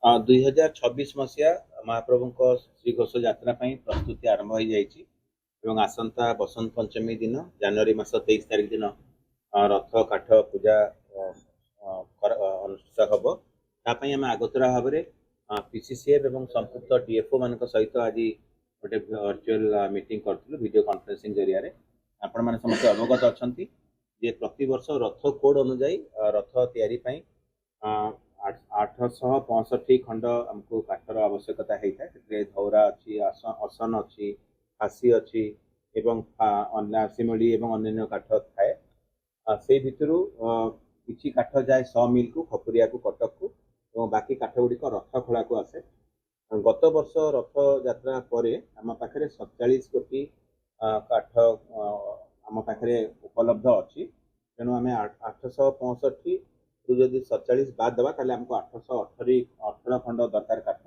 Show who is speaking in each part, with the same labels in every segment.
Speaker 1: 2026 मसीहा महाप्रभु श्री घोष यात्रा प्रस्तुति आरंभ हो जाइए। आसंता बसंत पंचमी दिन जनवरी मास 23 तारिख दिन रथ काठ पूजा अनुष्ठित हम। तापाई आम आगतुरा भाव में पीसीसीएफ और संपुक्त डीएफओ मान सहित आज गोटे वर्चुअल मीटिंग करूँ वीडियो कॉन्फ्रेंसिंग जरिया आपण मैंने समस्त अवगत अच्छा प्रति वर्ष रथ कोड अनुजाई रथ या 865 खंड आमको काठर आवश्यकता होता है। धौरा अच्छी असन अच्छी फासी अच्छी सिमिली और अन्य काठ थाए से भितर किसी काठ जाए 100 मिल को खपुरिया को कटक को और बाकी काठ गुड़िक रथ खोला को आसे। गत वर्ष रथ यात्रा पर आम पाखे 47 कोटी काठ आम पाखे उपलब्ध अच्छी। तेणु आम 865 जदि 47 बाद दबा ताले हमको 818 खंड दरकार काठ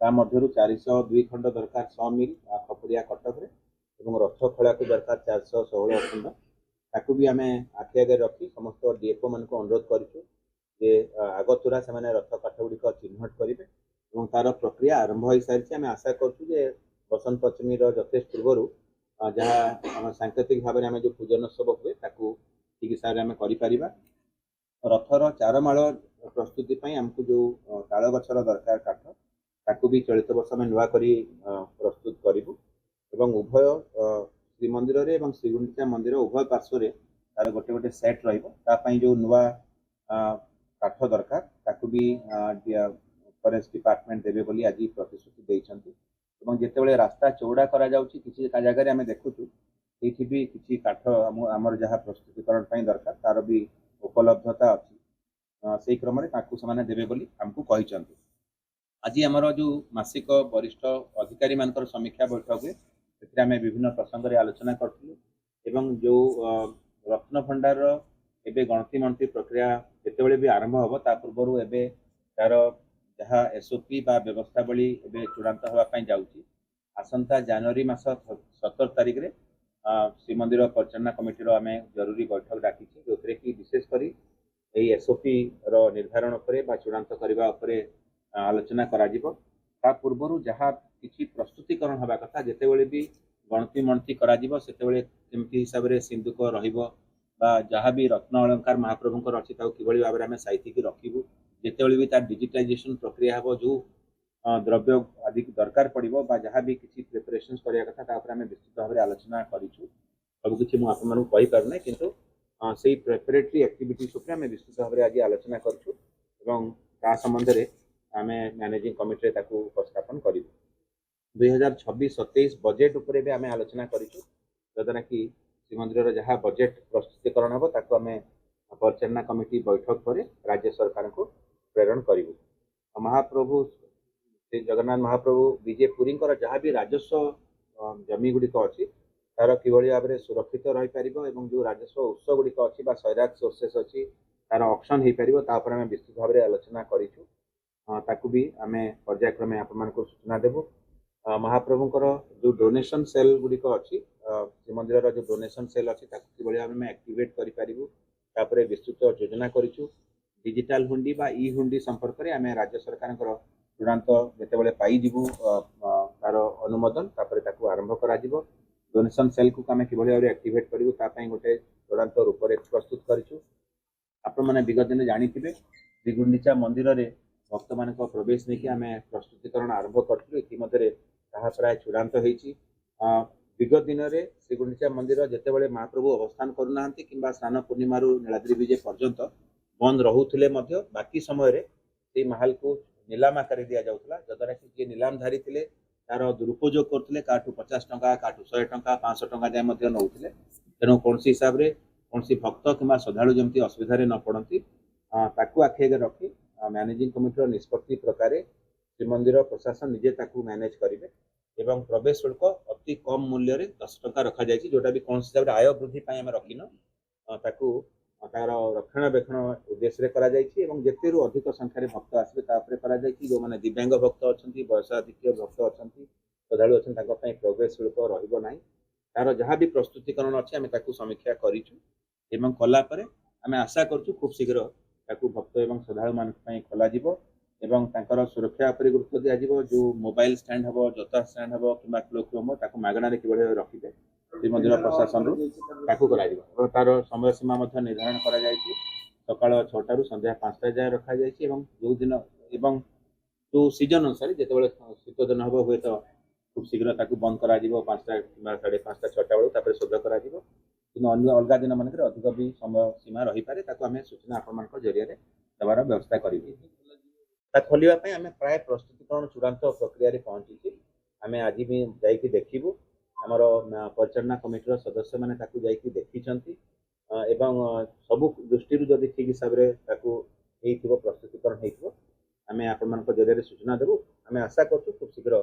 Speaker 1: ता मध्यरु 402 खंड दरकार 100 मिल खपुरिया कटक रे एवं रथ खोला को दरकार 416 खंड ताकू भी आम आखि आगे रखी समस्त डीएफओ मान को अनुरोध करूँ जे आगतुरा से रथ काठ गुड़िक चिन्हट करेंगे और तार प्रक्रिया आरंभ हो सारी। आम आशा करूँ बसंत पंचमी यथेष पूर्व जहाँ सांकेतिक भाव में आम जो पूजनोत्सव हुए ठीक हिसाब से आम कर रथर चारमाल प्रस्तुति आमको जो ताल गचर दरकार काठ ताकू भी चलित वर्ष में नुआ करी प्रस्तुत करूँ। उभय श्रीमंदिर रे एवं श्रीगुंडीचा मंदिर उभय पार्श्व तार गोटे गोटे सेट रही जो नुआ काठ दरकार ताकू भी फॉरेस्ट डिपार्टमेंट देवे बोली आज प्रतिश्रुति देइछंती। जितेबाला रास्ता चौड़ा करा जाउची किसी जगह आम देखुँ ये भी किसी काठ आमर जहाँ प्रस्तुतिकरण दरकार तार भी उपलब्धता अच्छी से क्रम से देवे बोली आमको कहते। आज आमर जो मासिक वरिष्ठ अधिकारी मान समीक्षा बैठक हुए से विभिन्न प्रसंग में आलोचना करूँ जो रत्न भंडार एवं गणति मंत्री प्रक्रिया जितेबाला भी आरंभ हम ता पूर्व एवं तार जहाँ एसओपी बा व्यवस्थावली चूड़ांत होगापी जाऊँगी। आसंता जनवरी मास 17 तारिख रे श्रीमंदिर परिचालना कमिटीर आम जरूरी बैठक डाकी जो कि विशेषकर एसओपी निर्धारण पर चूड़ांत करने आलोचना करा पूर्व जहाँ किसी प्रस्तुतिकरण हवा कथा जितेबाला भी गणति मणति करमती हिसाब से सिंधुक रहा भी रत्न अलंकार महाप्रभुंर अच्छी कि भाव में आम साइतिक रखू जितेबाला भी तार डिजिटाइजेशन प्रक्रिया हम जो द्रव्य आदि दरकार पड़ो जहाँ भी किसी प्रिपरेशन करने कथा आम विस्तृत भाव में आलोचना करूँ। सबकि मुझे पारना किंतु से प्रिपरेटरी एक्टिविटीज आम विस्तृत भाव में आज आलोचना करा संबंध में आम मैनेजिंग कमिटी उपस्थापन करूँ। 2026-27 बजेट उपर भी आम आलोचना करूँ जद्वारा कि श्रीमंदिर जहाँ बजेट प्रस्तुतिकरण हम ताकू आम परिचालना कमिटी बैठक पर राज्य सरकार को प्रेरण करूँ। महाप्रभु श्री जगन्नाथ महाप्रभु विजय पुरी जहाँ भी राजस्व जमी गुड़िक अच्छी तार कि भाव में सुरक्षित रही पार जो राजस्व उत्स गुड़िक अच्छी सैराट सोर्सेस अच्छी तार ऑक्शन हो पार आम विस्तृत भाव में आलोचना करूँ भी आम पर्यायक्रमे आप सूचना देवु। महाप्रभुंर जो डोनेशन सेल गुड़िक अच्छी श्रीमंदिर जो डोनेशन सेल अच्छी कि भाव में एक्टिवेट कर विस्तृत योजना करूँ। डिजिटाल हुंडी बा ई हुंडी संपर्क में आम राज्य सरकार चूड़ांत जितेबाला पाइबू तार अनुमोदन आरंभ कर डोनेशन सेल को आम कि भाव में एक्टिवेट करूँ गोटे चूड़ांत रूपरेख प्रस्तुत करूँ। आपण मैंने विगत दिन जानी श्रीगुंडीचा मंदिर रे भक्त मान प्रवेश नहीं आम प्रस्तुतिकरण आरंभ करूँ प्राय चूड़ांत होती। विगत दिन में श्रीगुंडीचा मंदिर जितेबाला महाप्रभु अवस्थान करूना कि स्नान पूर्णिमा नीलाद्री विजय पर्यंत बंद रोते बाकी समय महल को नीलाम आकार दि जाऊला जद्वारा कि जी नीलामधारी थे तार दुरुपयोग करते 50 टंका 100 टंका 500 टंका जाए नौते। तेणु कौन हिसाब से कौन भक्त कि श्रद्धा जमी असुविधा न पड़ती आखि आगे रखी मैनेजिंग कमिटी निष्पत्ति प्रकार श्रीमंदिर प्रशासन निजे मैनेज करेंगे एवं प्रवेश शुल्क अति कम मूल्य 10 टंका रखा जाए जोटा भी कौन हिसाब से आय वृद्धि आम रखिन तार रक्षणाबेक्षण उद्देश्य जितेरु अधिक संख्यार भक्त आसवे जो मैंने दिव्यांग भक्त अच्छा वयसाधिक्य भक्त अच्छा श्रद्धा अच्छा प्रवेश शुल्क रहा तार जहाँ भी प्रस्तुतिकरण अच्छे आम समीक्षा करूँ कलापर आम आशा करूँ खूब शीघ्र भक्त और श्रद्धा मान खोल एवं तांकर सुरक्षा उपरे गुरुत्व दिया जिवो जो मोबाइल स्टैंड हबो जोता स्टैंड हबो किबा क्लोक रूम ताको मागणा रे किबळे रखिबे श्री मंदिर प्रशासन रु ताको करा जिवो और तार समय सीमा मध्ये निर्धारण करा जायछि सकाळ 6 रु संध्या 5 जाय रखा जायछि एवं जो दिन एवं जो सीजन अनुसार जेतेबेले शीत दिन हबो हुए तो खूब शीघ्र ताको बंद करा जिवो 5टा किबा 5:30 6टा बेलू तापर शोध करा जिवो किन अन्य अलगा दिन मानकर अधिक भी समय सीमा रही पारे ताको हमें सूचना आपण मानक जरिया रे दबार व्यवस्था करिवि ता खोलिबा पय हमें प्राय प्रस्तुतिकरण चूड़ांत प्रक्रिया रे पहुंची हमें आज भी जाइकी देखिबु हमर परिचालना कमिटी सदस्य माने ताको जाइकी देखिछंती एवं सब दृष्टि जदि ठीक हिसाब रे ताको हेइथिबो प्रस्तुतिकरण हेइथिबो हमें आपण मानक जरिया रे सूचना देबु हमें आशा करछु खूब शीघ्र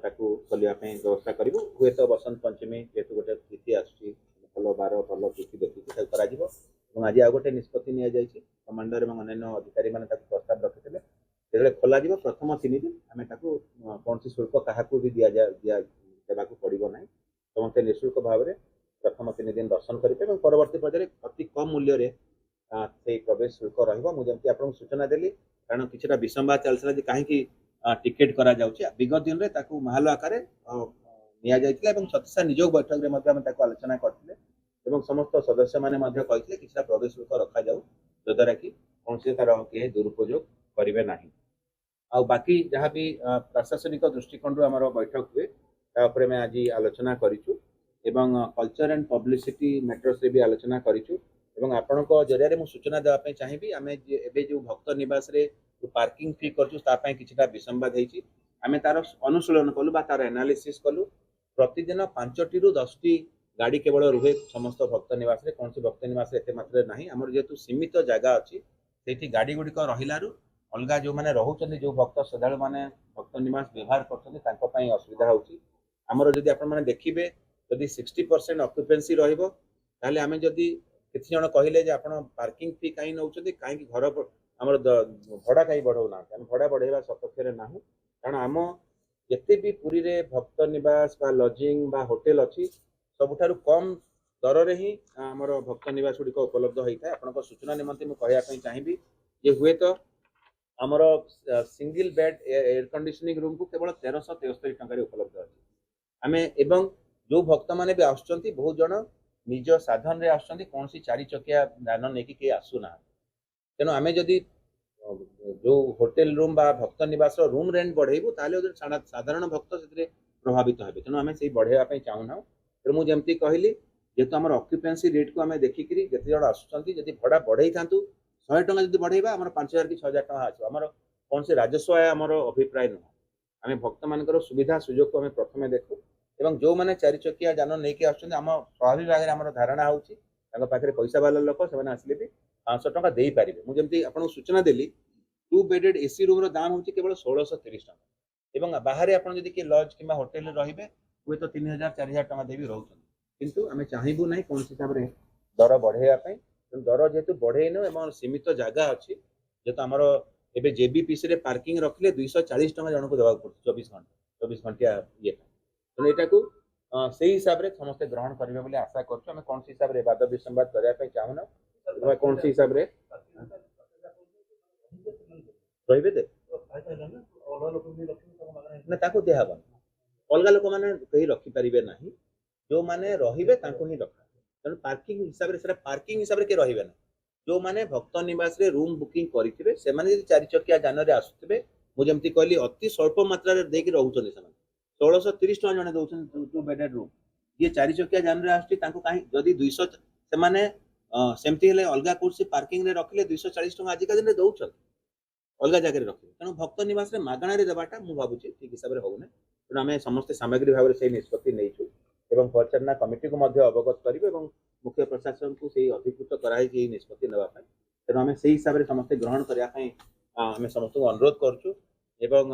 Speaker 1: ताको खोलिबा पय व्यवस्था करिवु हुए तो बसंत पंचमी जेतु गोटे तिथि आछि भल बार भल तिथि देखिकी ताको करा जिवो एवं आज आ गोटे निष्पत्ति निया जायछि कमांडर एवं अन्य अधिकारी माने ताको प्रस्ताव रखिथिले जेबे खोला जिवो प्रथम 3 दिन हमें ताको कोनसी शुल्क काहाकू भी दिया देबाकू पड़िबो नै समस्त निःशुल्क भाव रे प्रथम 3 दिन दर्शन करिते एवं परवर्ती पर्याय अति कम मूल्य रे से प्रवेश शुल्क रहिबो मु जेमति आपन सूचना देली कारण किछटा विसंवाद चलसला जे काहे कि टिकेट करा जाउछि विगत दिन रे ताकू महल आकारे निया जायतिला एवं सतीसा निजोग बैठक रे मध्ये हम ताकू आलोचना करथिले एवं समस्त सदस्य माने मध्ये कहिथिले किछटा प्रवेश शुल्क रखा जाउ जदरा कि कोनसे तार के दुरुपयोग करिवे नाही आ बाकी जहाँ भी प्रशासनिक दृष्टिकोण आम बैठक हुए तापर मैं आज आलोचना करूँ एवं कल्चर एंड पब्लिसिटी मैटर्स रे भी आलोचना करूँ एवं आपण जरिया मु सूचना देवाई चाहिए आम एवं जो भक्त निवास रे जो पार्किंग फी कर किछटा विसंवाद होती आम तार अनुशीलन कलु तार एनालिसिस कलु प्रतिदिन 5टी रु 10टी गाड़ी केवल रुहे समस्त भक्त निवास रे कौन भक्त निवास एत मात्रा ना आमर जेहेतु सीमित जगह अच्छी से गाड़ी गुड़िक रहिलारू अलगा जो मैंने रोचे जो भक्त श्रद्धा मैंने भक्त निवास व्यवहार कर असुविधा होमर जदि आप देखिए जदि 60% ऑक्युपेंसी रही आम जदि किसी जन कहले आप पार्किंग फी कहीं नौ कहीं घर आम भड़ा कहीं बढ़ाऊना भड़ा बढ़ेगा सपक्ष ना कारण आम जिते भी पुरी रे भक्त निवास बा लजिंग बा होटेल अच्छी सबुठारु कम दर रे ही आमर भक्त निवास गुड़िक उपलब्ध होता है आपन सूचना निमंते मुझे चाहिए ये हुए तो आमर single bed air conditioning room को केवल 1373 टंका उपलब्ध अच्छी आम एवं जो भक्त मैंने भी आसुच्चंती बहुत जन निज साधन रे आसुच्चंती कौन सी 4 चकिया यान नहीं कि आसुना तेणु आम जदि जो होटेल रूम बा भक्त निवास रूम रेंट बढ़ेबू ताले साधारण भक्त से प्रभावित हेबे तेणु आम से बढ़ेवा चाहूना तेणु मुझे जमती कहली जेहेतु आम ऑक्युपेंसी रेट को आम देखिक जिते जन आसुच्चंती जदि भड़ा बढ़ई था 100 टंका जब बढ़ेबा आम 5000 कि 6000 टंका आसो आमर कौन से राजस्व आय आमर अभिप्राय नुह आम भक्त मान सुविधा सुजोग को आम प्रथम देखू एवं जो मैंने 4 चकिया जान नहीं आम स्वाभाविक भाव में आम धारणा होकर पैसा वाला लोक से आसले भी 500 टंका दे पारे मुझे आपको सूचना देली 2 बेडेड एसी रूम दाम हूँ केवल 1630 टंका एवं बाहर आप किए लज कि होटेल रे हुए तो 3000 4000 टंका देवी रोचे किंतु आम चाहबू ना कौन हिसाब से दर बढ़ेवाई दर जेहेतु बढ़ेन एवं सीमित जगह अच्छी जेहेतु आमर एवं जेबीपीसी रे पार्किंग रखिले 240 टंका जनक देवा पड़े 24 घंटिया ये तेणु यहाँ से हिसाब से समस्ते ग्रहण करेंगे बोली आशा करें कौन हिसाब से वाद विसंवाद करने चाहूना कौन हिसाब से रही ना दिहब अलग लोक मैंने कहीं रखिपारे ना जो मैंने रे ही रखा तेणु पार्किंग हिसाब से पार्किंग हिसाब से रे ना जो मैंने भक्त निवास रे रूम बुकिंग करेंगे से 4 चकिया जान रे आसुवे मुझे कहली अति स्वल्प मात्रा देकी रोचे 1630 टका जन दौरान 2 बेडेड रूम ये 4 चकिया जान रे आसुची कहीं जदि 200 से सेमती अलग कौन पार्किंग रे रखिले 240 टका आजिका दिन दौरान अलग जगह रखिए तेणु भक्त निवास मागणा देवाटा मुझे भावुँ ठीक हिसाब से होना तेणु आम समस्त सामग्री भाव से निष्पत्ति नहीं एवं परिचालना कमिटी को अवगत करेंगे मुख्य प्रशासन को से अधिकृत कराई निष्पत्ति नापी तेणु आम से हिसाब से समस्त ग्रहण करने आम समस्त अनुरोध करुँ एवं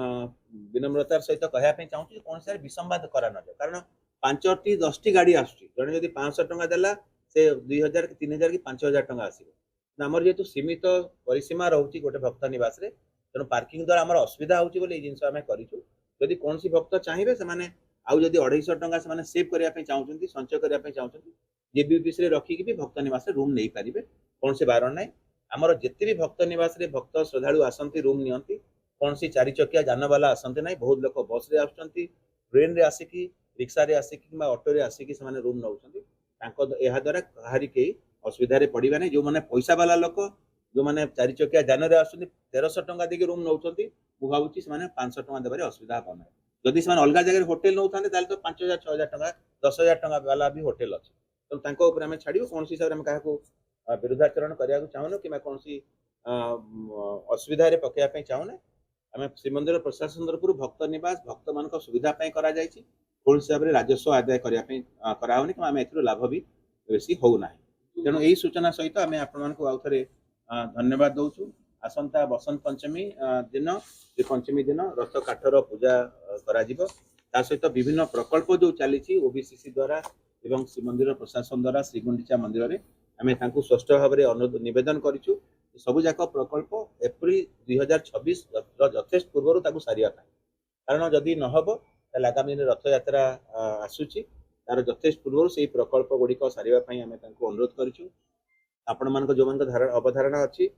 Speaker 1: विनम्रतार सहित कहवाई चाहूँ कौन से विसंवाद करा न जाए कारण 5टी 10टी गाड़ी आसूँ जड़े जब 500 टंका देला से 2000 कि 3000 कि 5000 टंका आसो आमर जेहेतु सीमित परिसीमा रोचे गोटे भक्त निवास तेणु पार्किंग द्वारा आम असुविधा होगी जिन आम करूँ जदि कौन भक्त चाहिए से आउ जदि 250 टंका से सेव करने चाहते संचय करने चाहते जेबीपीसी रखिकी भी भक्त निवास रूम नहीं पारे कौन से बारण ना आमर जिते भी भक्त निवास भक्त श्रद्धा आसती रूम नियंती कौन सी चारि चकिया जान वाला आसते ना बहुत लोग बस रे आसुचंती ट्रेन रे आसिकी रिक्शा रे आसिकी किंबा ऑटो रे आसिकी से रूम नौचंती यह द्वारा कहारी के असुविधा पड़वा नहीं जो मैंने पैसा वाला लोक जो मैंने चारि चकिया जान रे आसुचंती 1300 टंका देके रूम नौचंती मु भाबुची से 500 टंका देबारे असुविधा पा ना जदि से अलग जगह होटेल नौथांते ताले तो 5000 6000 टंका 10000 टंका वाला भी होटेल अच्छे तो तांको ऊपर आमे छाड़ियो कौन हिसाब रे हम काहा को विरोधाचरण करिया को चाहूनो कि कौन सी असुविधा रे पकेया पे चाहूने आम श्रीमंदिर प्रशासन तरफ भक्त निवास भक्त मान सुविधा करा कौन हिसाब से राजस्व आदाय करने कराऊनी कि आम ए लाभ भी बेसी होना तेणु यही सूचना सहित आम आपण आउ थे धन्यवाद दौचु आसंता बसंत पंचमी दिन श्री पंचमी दिन रथ काठर पूजा करा सहित विभिन्न प्रकल्प जो चली ओबीसीसी द्वारा एवं श्रीमंदिर प्रशासन द्वारा श्रीगुंडीचा मंदिर में आम स्पष्ट भाव में अनुरोध नवेदन करूँ सबुजाक प्रकल्प एप्रिल 2026 यथेष्ट पूर्व सारिया कारण जदि नहब आगामी दिन रथ यात्रा आसूची तार यथेष्ट पूर्व से प्रकल्प गुड़िक सारे आम अनुरोध करूँ आपण मान जो अवधारणा अच्छी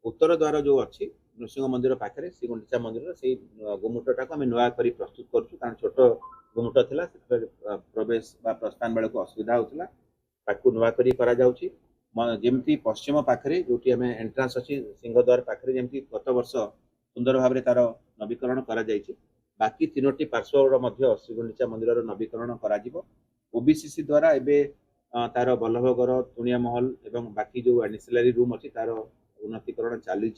Speaker 1: उत्तर द्वार जो अच्छी नृसिंह मंदिर पाखे श्रीगुंडीचा मंदिर से गोमुटा को नुआ कर प्रस्तुत करूँ कारण छोट गोमुट था प्रवेश प्रस्थान बेलू असुविधा होता नुआ कर जमी पश्चिम पाखे जो एंट्रांस अच्छी सिंहद्वार पाखे जमी गत वर्ष सुंदर भाव में तार नवीकरण कर बाकी 3टी पार्श्व श्रीगुंडीचा मंदिर नवीकरण ओबीसीसी द्वारा एवं तार बल्लभगर तुणिया महल एवं बाकी जो एनिसिलरी रूम अच्छी तार उन्नतीकरण चली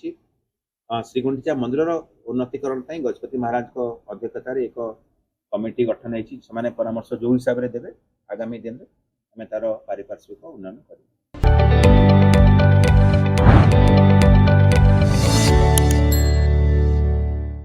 Speaker 1: श्रीगुंडीचा मंदिर उन्नतीकरण गजपति महाराज को अध्यक्षतार एक कमिटी गठन होती परामर्श जो हिसाब से देवे आगामी दिन में आम तार पारिपार्श्विक उन्नयन कर